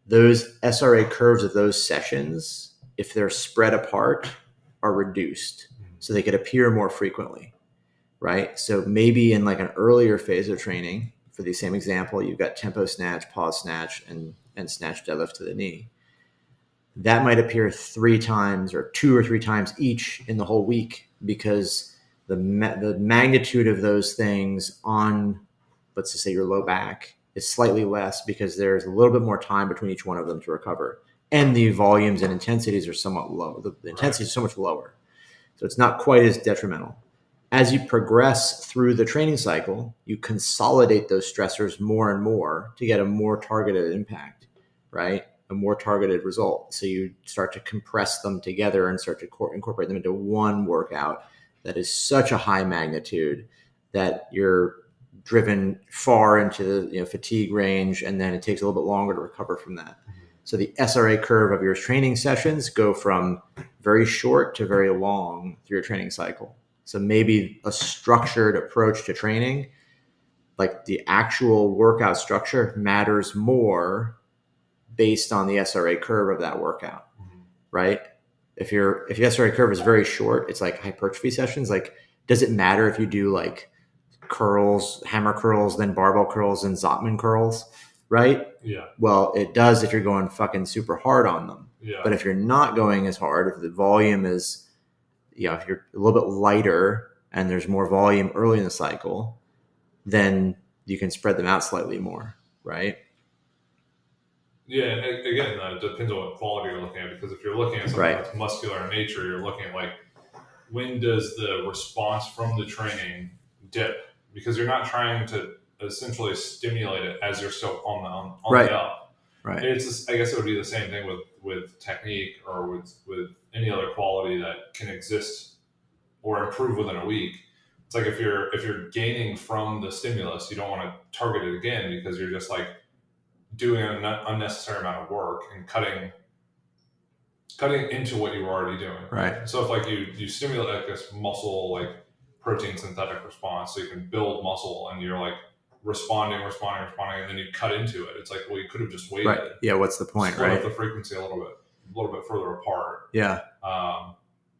those SRA curves of those sessions, if they're spread apart, are reduced so they could appear more frequently, right? So maybe in like an earlier phase of training, for the same example, you've got tempo snatch, pause snatch, and snatch deadlift to the knee. That might appear 3 times or 2 or 3 times each in the whole week, because the magnitude of those things on, let's just say, your low back is slightly less, because there's a little bit more time between each one of them to recover. And the volumes and intensities are somewhat low. The intensity is so much lower. So it's not quite as detrimental. As you progress through the training cycle, you consolidate those stressors more and more to get a more targeted impact, right? A more targeted result. So you start to compress them together and start to incorporate them into one workout that is such a high magnitude that you're driven far into the fatigue range, and then it takes a little bit longer to recover from that. So the SRA curve of your training sessions go from very short to very long through your training cycle. So maybe a structured approach to training, like the actual workout structure, matters more based on the SRA curve of that workout, right? If your SRA curve is very short, it's like hypertrophy sessions. Like, does it matter if you do like curls, hammer curls, then barbell curls, and Zotman curls, right? Yeah. Well, it does if you're going fucking super hard on them. Yeah. But if you're not going as hard, if the volume is, if you're a little bit lighter and there's more volume early in the cycle, then you can spread them out slightly more, right? Yeah, and again, it depends on what quality you're looking at, because if you're looking at something that's muscular in nature, you're looking at like, when does the response from the training dip? Because you're not trying to essentially stimulate it as you're still on right. the up. Right. It's just, I guess it would be the same thing with technique or with any other quality that can exist or improve within a week. It's like if you're gaining from the stimulus, you don't want to target it again because you're just like doing an unnecessary amount of work and cutting into what you were already doing. Right. So if like you stimulate like this muscle like protein synthetic response, so you can build muscle and you're like responding, and then you cut into it. It's like, well, you could have just waited. Right. Yeah. What's the point? Split right. up the frequency a little bit further apart. Yeah.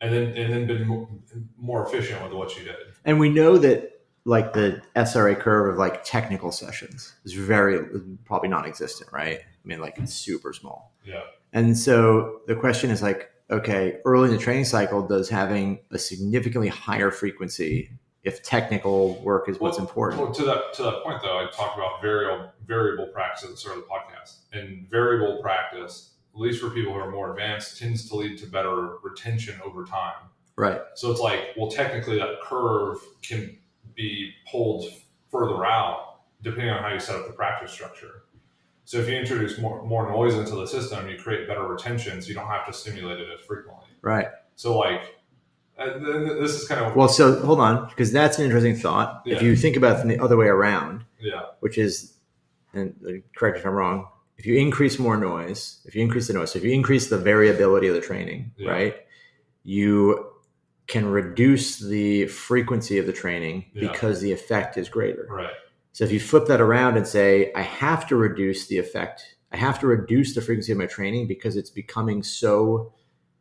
And then been more efficient with what you did. And we know that like the SRA curve of like technical sessions is probably non-existent, right? I mean, like it's super small. Yeah. And so the question is like, okay, early in the training cycle, does having a significantly higher frequency, if technical work is what's important? Well, to that point though, I talked about variable practice at the start of the podcast. And variable practice, at least for people who are more advanced, tends to lead to better retention over time. Right. So it's like, well, technically that curve can be pulled further out depending on how you set up the practice structure. So if you introduce more noise into the system, you create better retention, so you don't have to stimulate it as frequently. Right. So like, this is kind of... Well, so hold on, because that's an interesting thought. Yeah. If you think about it from the other way around, which is, and correct me if I'm wrong, if you increase more noise, if you increase the noise, so if you increase the variability of the training, right, you can reduce the frequency of the training because the effect is greater. Right. So if you flip that around and say, I have to reduce the effect, I have to reduce the frequency of my training because it's becoming so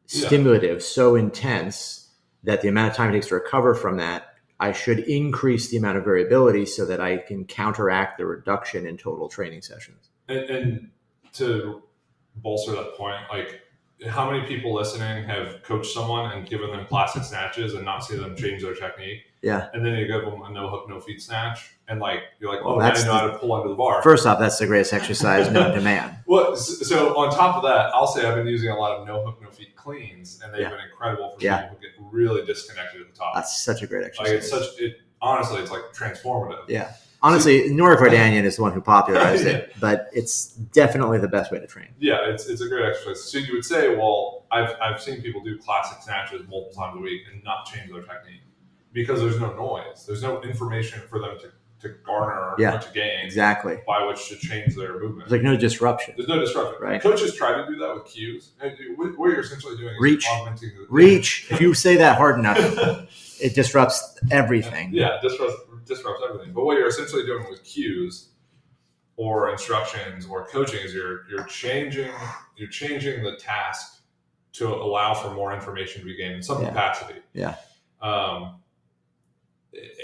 stimulative, so intense that the amount of time it takes to recover from that, I should increase the amount of variability so that I can counteract the reduction in total training sessions. And to bolster that point, like how many people listening have coached someone and given them classic snatches and not seen them change their technique? Yeah. And then you give them a no hook, no feet snatch. And like, you're like, now you know how to pull under the bar. First off, that's the greatest exercise known to man. Well, so on top of that, I'll say I've been using a lot of no hook, no feet cleans, and they've been incredible for people who get really disconnected at the top. That's such a great exercise. Like honestly, it's like transformative. Yeah. Honestly, Nora Vardanian is the one who popularized it, but it's definitely the best way to train. Yeah, it's a great exercise. So you would say, well, I've seen people do classic snatches multiple times a week and not change their technique because there's no noise. There's no information for them to garner or to gain by which to change their movement. There's like no disruption. There's no disruption. Right. Coaches try to do that with cues. And what you're essentially doing is augmenting the reach. If you say that hard enough, it disrupts everything. Yeah, disrupts everything. But what you're essentially doing with cues or instructions or coaching is you're changing the task to allow for more information to be gained in some capacity. Yeah.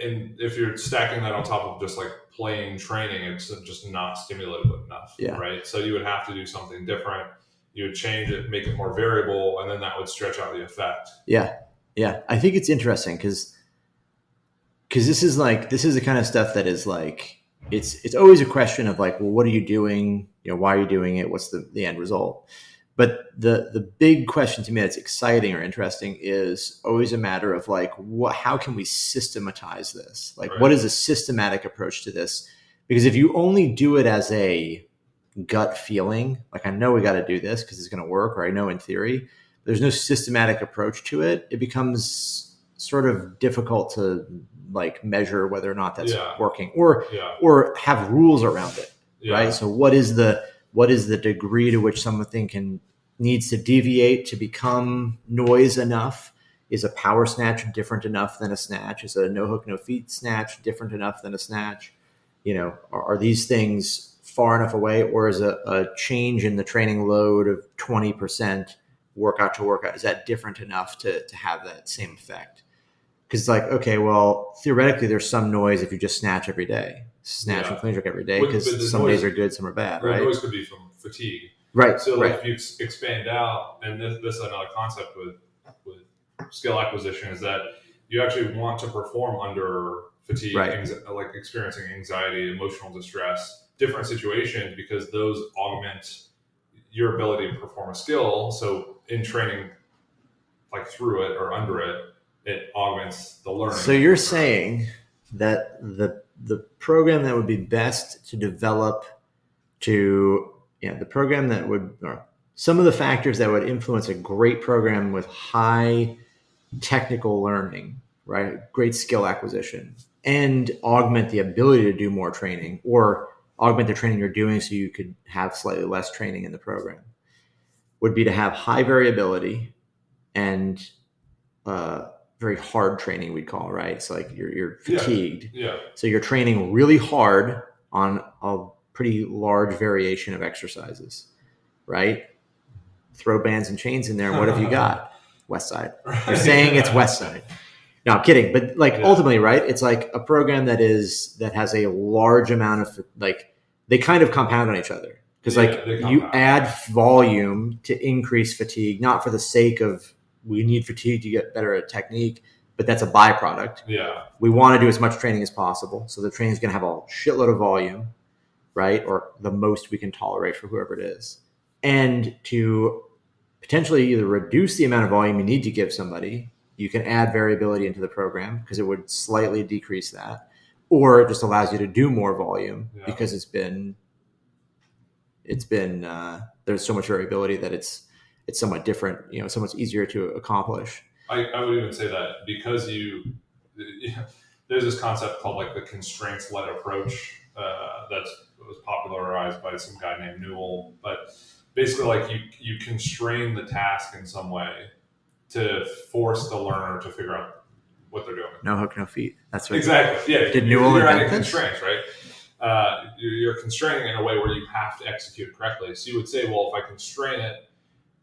And if you're stacking that on top of just like plain training, it's just not stimulative enough, right? So you would have to do something different. You would change it, make it more variable, and then that would stretch out the effect. Yeah. Yeah. I think it's interesting because this is the kind of stuff that is like, it's always a question of like, well, what are you doing? Why are you doing it? What's the end result? But the big question to me that's exciting or interesting is always a matter of like, how can we systematize this? Like, what is a systematic approach to this? Because if you only do it as a gut feeling, like I know we got to do this because it's going to work, or I know in theory, there's no systematic approach to it. It becomes sort of difficult to like measure whether or not that's working, or have rules around it, right? So what is the degree to which something needs to deviate to become noise enough? Is a power snatch different enough than a snatch? Is a no hook, no feet snatch different enough than a snatch? Are these things far enough away, or is a change in the training load of 20% workout to workout, is that different enough to have that same effect? Because it's like, okay, well, theoretically, there's some noise if you just snatch every day. Snatch and clean jerk every day, because some days are good, some are bad, right? The noise could be from fatigue. Right. So if you expand out, and this is another concept with skill acquisition, is that you actually want to perform under fatigue, like experiencing anxiety, emotional distress, different situations, because those augment your ability to perform a skill. So in training, like through it or under it, it augments the learning. So you're saying that the program that would be best to develop the program that would, or some of the factors that would influence a great program with high technical learning, right? Great skill acquisition, and augment the ability to do more training, or augment the training you're doing so you could have slightly less training in the program, would be to have high variability and very hard training, we'd call, right? It's like you're fatigued. Yeah. So you're training really hard on a pretty large variation of exercises, right? Throw bands and chains in there, and what have you got? West Side. You're saying it's West Side. No, I'm kidding. But ultimately, right? It's like a program that has a large amount of, like, they kind of compound on each other. Because you add volume to increase fatigue, not for the sake of we need fatigue to get better at technique, but that's a byproduct. Yeah. We want to do as much training as possible. So the training is going to have a shitload of volume, right? Or the most we can tolerate for whoever it is. And to potentially either reduce the amount of volume you need to give somebody, you can add variability into the program because it would slightly decrease that, or it just allows you to do more volume because it's been there's so much variability that it's somewhat different, so much easier to accomplish. I would even say that because there's this concept called like the constraints-led approach that was popularized by some guy named Newell, but basically like you constrain the task in some way to force the learner to figure out what they're doing. No hook, no feet. That's what exactly. Yeah. Did Newell invent this? Constraints, right? You're constraining in a way where you have to execute it correctly. So you would say, well, if I constrain it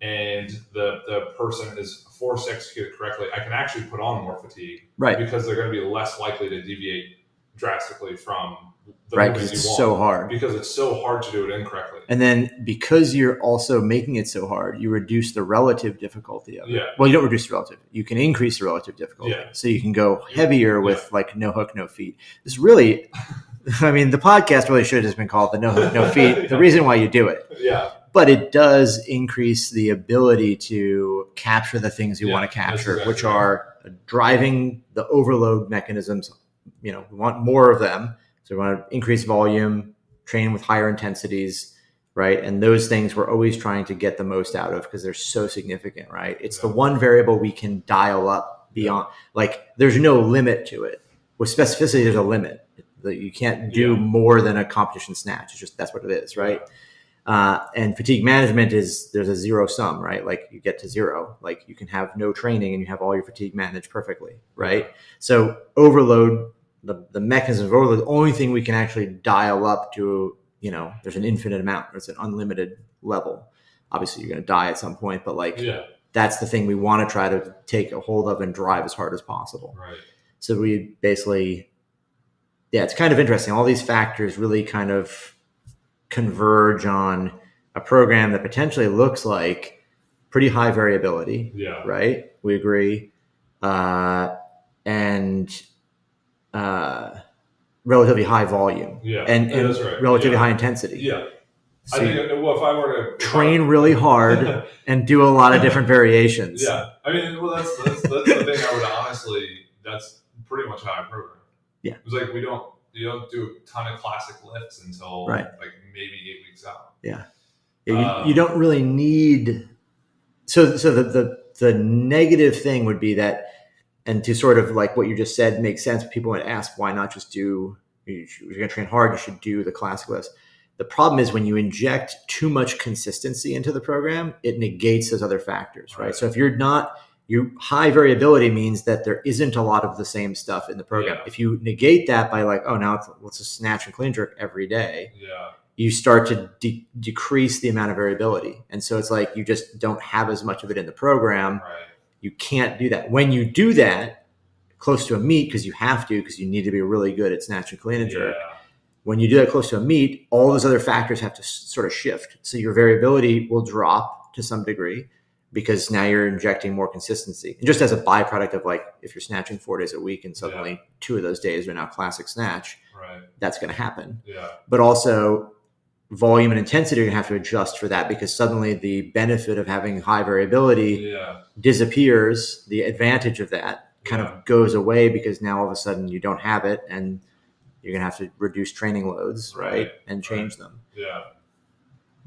and the person is forced to execute it correctly, I can actually put on more fatigue, right? Because they're going to be less likely to deviate drastically from the because it's so hard. Because it's so hard to do it incorrectly. And then because you're also making it so hard, you reduce the relative difficulty of it. Yeah. Well, you don't reduce the relative. You can increase the relative difficulty. Yeah. So you can go heavier with like no hook, no feet. This really, I mean, the podcast really should have just been called the no hook, no feet. The reason why you do it. Yeah. But it does increase the ability to capture the things you want to capture, exactly, which are driving the overload mechanisms. We want more of them. So we want to increase volume, train with higher intensities, right? And those things we're always trying to get the most out of because they're so significant, right? It's the one variable we can dial up beyond. Like there's no limit to it. With specificity, there's a limit. You can't do more than a competition snatch. It's just, that's what it is, right? And fatigue management there's a zero sum, right? Like you get to zero, like you can have no training and you have all your fatigue managed perfectly, right? So overload, the mechanism of overload, the only thing we can actually dial up to, there's an infinite amount, it's an unlimited level. Obviously you're going to die at some point, but that's the thing we want to try to take a hold of and drive as hard as possible. Right. So we basically, it's kind of interesting. All these factors really kind of converge on a program that potentially looks like pretty high variability. Yeah. Right. We agree. And relatively high volume. Yeah. And that's right. Relatively high intensity. Yeah. So I think, if I were to train really hard and do a lot of different variations. Yeah. I mean, well, that's the thing I would honestly, that's pretty much how I program. Yeah. It's like you don't do a ton of classic lifts until like maybe 8 weeks out. Yeah. You don't really need. So the negative thing would be that, and to sort of like what you just said makes sense. People would ask, why not just do, you're going to train hard, you should do the classic lifts. The problem is when you inject too much consistency into the program, it negates those other factors, right? So if high variability means that there isn't a lot of the same stuff in the program. Yeah. If you negate that by like, oh, now let's just snatch and clean jerk every day, you start to decrease the amount of variability. And so it's like you just don't have as much of it in the program. Right. You can't do that. When you do that close to a meet, because you have to, because you need to be really good at snatch and clean and jerk. When you do that close to a meet, all those other factors have to sort of shift. So your variability will drop to some degree because now you're injecting more consistency. And just as a byproduct of like, if you're snatching 4 days a week and suddenly 2 of those days are now classic snatch, that's going to happen. Yeah. But also volume and intensity are going to have to adjust for that because suddenly the benefit of having high variability disappears, the advantage of that. kind of goes away because now all of a sudden you don't have it and you're going to have to reduce training loads, right? And change them. Yeah.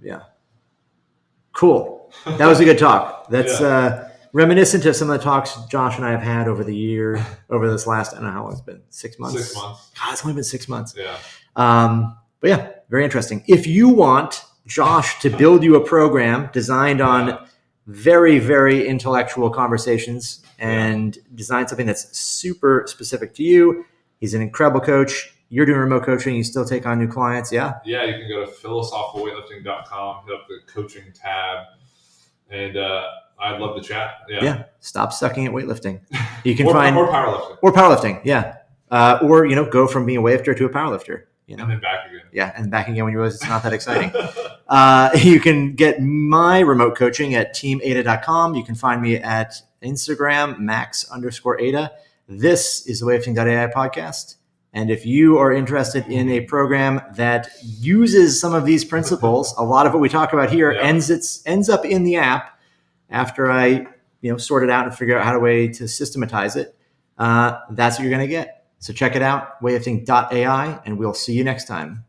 Yeah. Cool. That was a good talk. That's reminiscent of some of the talks Josh and I have had over the year, over this last, I don't know how long it's been, 6 months? 6 months. God, it's only been 6 months. Yeah. But yeah, very interesting. If you want Josh to build you a program designed on very, very intellectual conversations and design something that's super specific to you, he's an incredible coach. You're doing remote coaching. You still take on new clients. Yeah. Yeah. You can go to philosophicalweightlifting.com, hit up the coaching tab, and I'd love to chat. Yeah. Stop sucking at weightlifting. You can or find powerlifting. Or powerlifting. Yeah. Or go from being a weightlifter to a powerlifter. And then back again. Yeah, and back again when you realize it's not that exciting. You can get my remote coaching at teamada.com. You can find me at Instagram, max_Ada. This is the Weightlifting.ai podcast. And if you are interested in a program that uses some of these principles, a lot of what we talk about here ends up in the app after I sort it out and figure out how to systematize it. That's what you're going to get. So check it out, weightlifting.ai, and we'll see you next time.